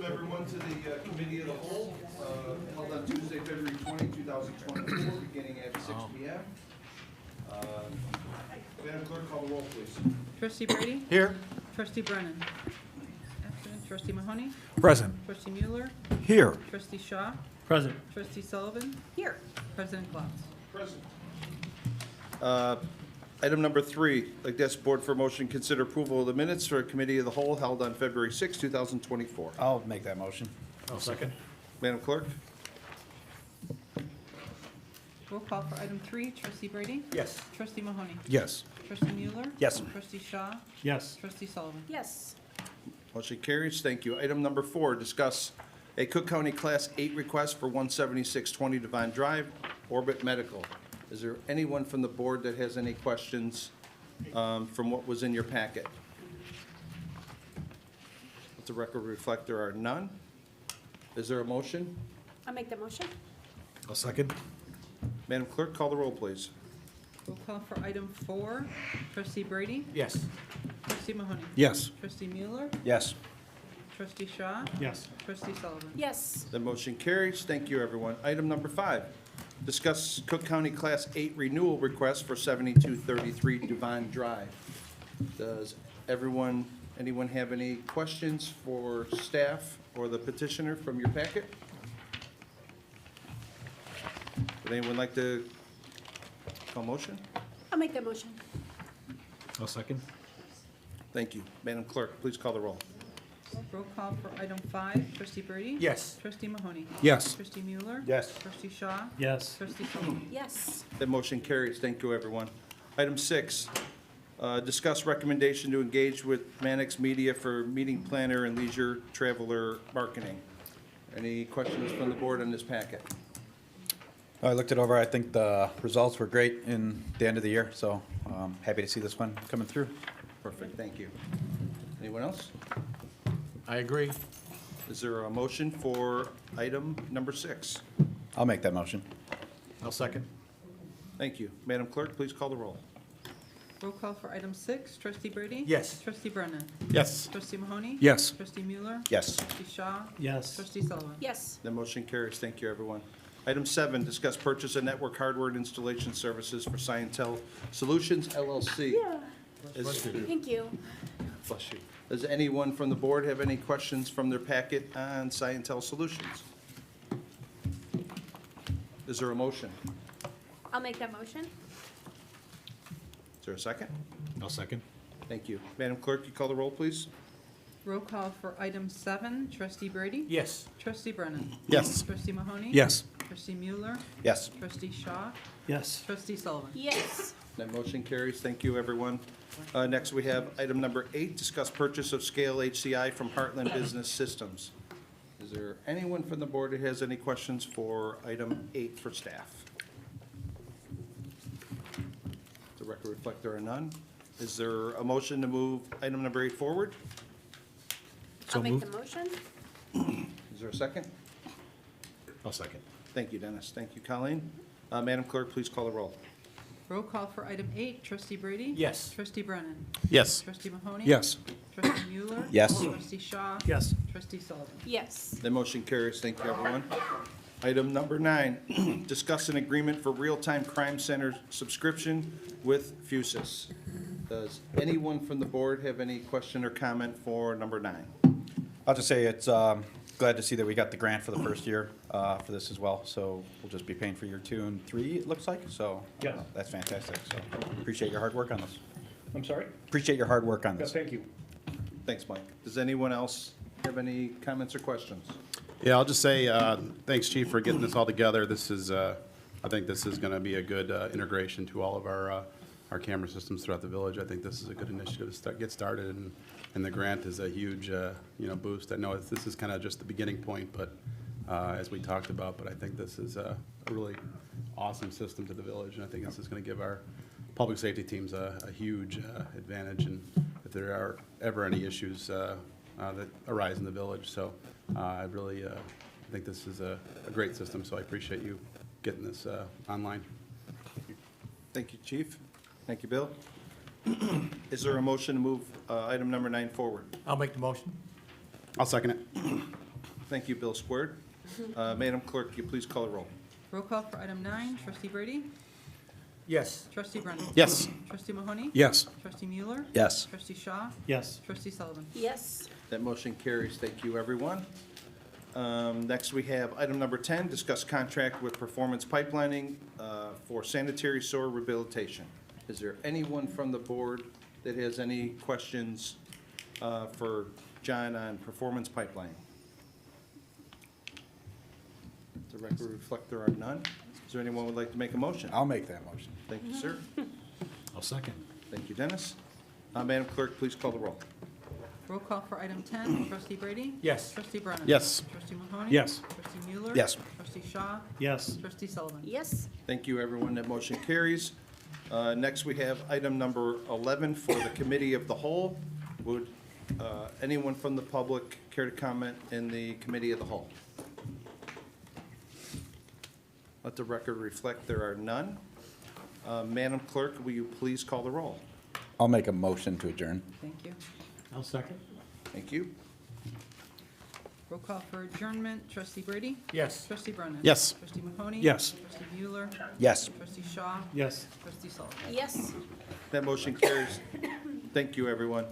everyone to the Committee of the Whole, held on Tuesday, February 20, 2024, beginning at 6 p.m. Madam Clerk, call the roll, please. Trustee Brady? Here. Trustee Brennan? Absent. Trustee Mahoney? Present. Trustee Mueller? Here. Trustee Shaw? Present. Trustee Sullivan? Here. President Klotz? Present. Item number 3, I'd like to ask the board for a motion, consider approval of the minutes for a Committee of the Whole held on February 6, 2024. I'll make that motion. I'll second. Madam Clerk? Roll call for item 3, Trustee Brady? Yes. Trustee Mahoney? Yes. Trustee Mueller? Yes. Trustee Shaw? Yes. Trustee Sullivan? Yes. Motion carries. Thank you. Item number 4, discuss a Cook County Class 8 request for 17620 Divine Drive, Orbit Medical. Is there anyone from the board that has any questions from what was in your packet? Let the record reflect there are none. Is there a motion? I'll make the motion. I'll second. Madam Clerk, call the roll, please. Roll call for item 4, Trustee Brady? Yes. Trustee Mahoney? Yes. Trustee Mueller? Yes. Trustee Shaw? Yes. Trustee Sullivan? Yes. The motion carries. Thank you, everyone. Item number 5, discuss Cook County Class 8 renewal request for 7233 Divine Drive. Does anyone have any questions for staff or the petitioner from your packet? Would anyone like to call motion? I'll make the motion. I'll second. Thank you. Madam Clerk, please call the roll. Roll call for item 5, Trustee Brady? Yes. Trustee Mahoney? Yes. Trustee Mueller? Yes. Trustee Shaw? Yes. Trustee Sullivan? Yes. That motion carries. Thank you, everyone. Item 6, discuss recommendation to engage with Mannix Media for meeting planner and leisure traveler marketing. Any questions from the board on this packet? I looked it over. I think the results were great in the end of the year, so happy to see this one coming through. Perfect, thank you. Anyone else? I agree. Is there a motion for item number 6? I'll make that motion. I'll second. Thank you. Madam Clerk, please call the roll. Roll call for item 6, Trustee Brady? Yes. Trustee Brennan? Yes. Trustee Mahoney? Yes. Trustee Mueller? Yes. Trustee Shaw? Yes. Trustee Sullivan? Yes. The motion carries. Thank you, everyone. Item 7, discuss purchase of network hardware and installation services for Scientel Solutions LLC. Yeah. Is- Thank you. Bless you. Does anyone from the board have any questions from their packet on Scientel Solutions? Is there a motion? I'll make that motion. Is there a second? I'll second. Thank you. Madam Clerk, you call the roll, please? Roll call for item 7, Trustee Brady? Yes. Trustee Brennan? Yes. Trustee Mahoney? Yes. Trustee Mueller? Yes. Trustee Shaw? Yes. Trustee Sullivan? Yes. That motion carries. Thank you, everyone. Next, we have item number 8, discuss purchase of Scale HCI from Heartland Business Systems. Is there anyone from the board that has any questions for item 8 for staff? The record reflect there are none. Is there a motion to move item number 8 forward? I'll make the motion. Is there a second? I'll second. Thank you, Dennis. Thank you, Colleen. Madam Clerk, please call the roll. Roll call for item 8, Trustee Brady? Yes. Trustee Brennan? Yes. Trustee Mahoney? Yes. Trustee Mueller? Yes. Trustee Shaw? Yes. Trustee Sullivan? Yes. The motion carries. Thank you, everyone. Item number 9, discuss an agreement for real-time crime center subscription with Fusus. Does anyone from the board have any question or comment for number 9? I'll just say it's glad to see that we got the grant for the first year for this as well. So we'll just be paying for year 2 and 3, it looks like. So Yes. that's fantastic. So appreciate your hard work on this. I'm sorry? Appreciate your hard work on Yeah, this. thank you. Thanks, Mike. Does anyone else have any comments or questions? Yeah, I'll just say, thanks, Chief, for getting this all together. This is, I think this is gonna be a good integration to all of our camera systems throughout the village. I think this is a good initiative to get started, and the grant is a huge, boost. I know this is kind of just the beginning point, but, as we talked about, but I think this is a really awesome system to the village, and I think this is gonna give our public safety teams a huge advantage, and if there are ever any issues that arise in the village. So I really think this is a great system, so I appreciate you getting this online. Thank you, Chief. Thank you, Bill. Is there a motion to move item number 9 forward? I'll make the motion. I'll second it. Thank you, Bill Squared. Madam Clerk, you please call the roll. Roll call for item 9, trustee Brady? Yes. Trustee Brennan? Yes. Trustee Mahoney? Yes. Trustee Mueller? Yes. Trustee Shaw? Yes. Trustee Sullivan? Yes. That motion carries. Thank you, everyone. Next, we have item number 10, discuss contract with Performance Pipelining for sanitary sewer rehabilitation. Is there anyone from the board that has any questions for John on Performance Pipelining? The record reflect there are none. Is there anyone who would like to make a motion? I'll make that motion. Thank you, sir. I'll second. Thank you, Dennis. Madam Clerk, please call the roll. Roll call for item 10, trustee Brady? Yes. Trustee Brennan? Yes. Trustee Mahoney? Yes. Trustee Mueller? Yes. Trustee Shaw? Yes. Trustee Sullivan? Yes. Thank you, everyone. That motion carries. Next, we have item number 11 for the Committee of the Whole. Would anyone from the public care to comment in the Committee of the Whole? Let the record reflect there are none. Madam Clerk, will you please call the roll? I'll make a motion to adjourn. Thank you. I'll second. Thank you. Roll call for adjournment, trustee Brady? Yes. Trustee Brennan? Yes. Trustee Mahoney? Yes. Trustee Mueller? Yes. Trustee Shaw? Yes. Trustee Sullivan? Yes. That motion carries. Thank you, everyone.